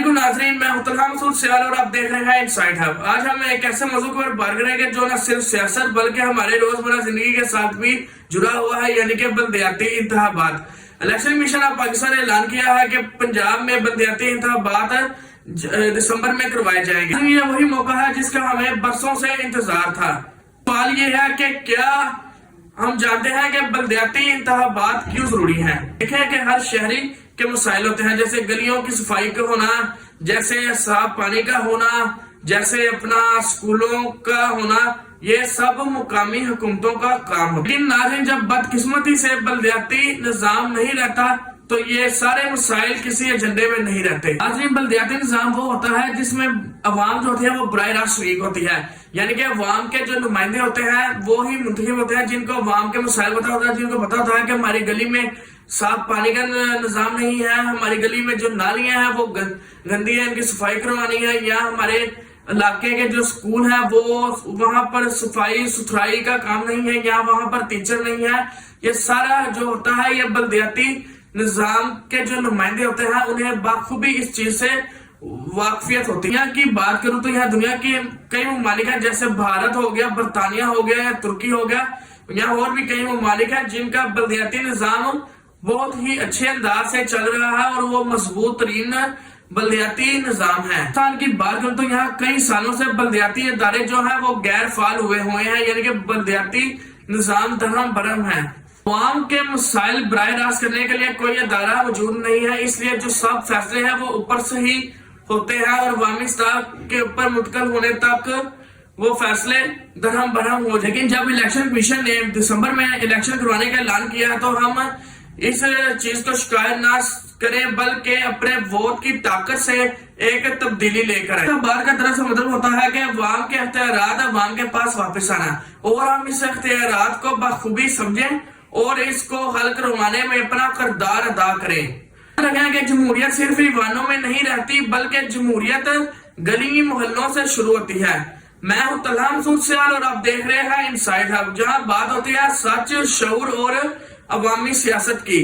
वालेकुम नाजरीन, मैं हूं तलहा मसूद सियाल और आप देख रहे हैं इनसाइड हब। आज हम एक ऐसे मौजू पर बात करेंगे जो न सिर्फ सियासत बल्कि हमारे रोजमर्रा जिंदगी के साथ भी जुड़ा हुआ है, यानी कि बलदियाती इंतखाबात। इलेक्शन कमीशन ऑफ पाकिस्तान ने ऐलान किया है कि पंजाब में बलदियाती इंतखाबात दिसंबर में करवाए जाएंगे। ये वही मौका है जिसका हमें बरसों से इंतजार था। सवाल ये है कि क्या हम जानते हैं कि बलदियाती इंतखाबात क्यों जरूरी हैं? देखें कि हर शहरी के मसाइल होते हैं, जैसे गलियों की सफाई का होना, जैसे साफ पानी का होना, जैसे अपना स्कूलों का होना, ये सब मुकामी हुकूमतों का काम है। लेकिन नाज़रीन, जब बदकिस्मती से बलदियाती निजाम नहीं रहता तो ये सारे मसाइल किसी एजेंडे में नहीं रहते। नाज़रीन, बलदियाती निजाम वो होता है जिसमें अवाम जो होती है वो बराह रास्त शरीक होती है, यानी कि अवाम के जो नुमाइंदे होते हैं वो ही मुंतखब होते हैं, जिनको अवाम के मसाइल पता होता है, जिनको पता होता है कि हमारी गली में साफ पानी का निजाम नहीं है, हमारी गली में जो नालियां हैं वो गंदी है, इनकी सफाई करवानी है, या हमारे इलाके के जो स्कूल है वो वहां पर सफाई सुथराई का काम नहीं है, या वहां पर टीचर नहीं है। ये सारा जो होता है ये बलदियाती निजाम के जो नुमाइंदे होते हैं उन्हें बाखूबी इस चीज से वाकफियत होती है। यहाँ की बात करूं तो यहाँ दुनिया के कई ममालिक हैं, जैसे भारत हो गया, बरतानिया हो गया या तुर्की हो गया, यहाँ और भी कई ममालिक हैं जिनका बलदियाती निजाम बहुत ही अच्छे अंदाज से चल रहा है और वो मजबूत तरीन बलदियाती निजाम है। पाकिस्तान की बात करूं तो यहाँ कई सालों से बलदियाती इदारे जो है वो गैर फाल हुए हैं, यानी कि बलदियाती निजाम दरहम बरहम है। अवाम के मसाइल बराह रास्त करने के लिए कोई इदारा मौजूद नहीं है, इसलिए जो सब फैसले हैं वो ऊपर से ही होते हैं और अवामी सतह के ऊपर मुंतकिल होने तक वो फैसले दरहम बरहम हो। लेकिन जब इलेक्शन कमीशन ने दिसंबर में इलेक्शन करवाने का ऐलान किया तो हम इस चीज को शिकायत ना करें बल्कि अपने वोट की ताकत से एक तब्दीली लेकर आए। बात का दरअसल मतलब होता है कि अवाम के अख्तियारात अवाम के पास वापस आना, और हम इस अख्तियारात को बखूबी समझें और इसको हल करवाने में अपना किरदार अदा करें। रखें कि जमहूरियत सिर्फ ईवानों में नहीं रहती बल्कि जमहूरियत गली मोहल्लों से शुरू होती है। मैं हूं तलहा मसूद सियाल और आप देख रहे हैं इनसाइड हब, जहां बात होती है सच, शऊर और अवामी सियासत की।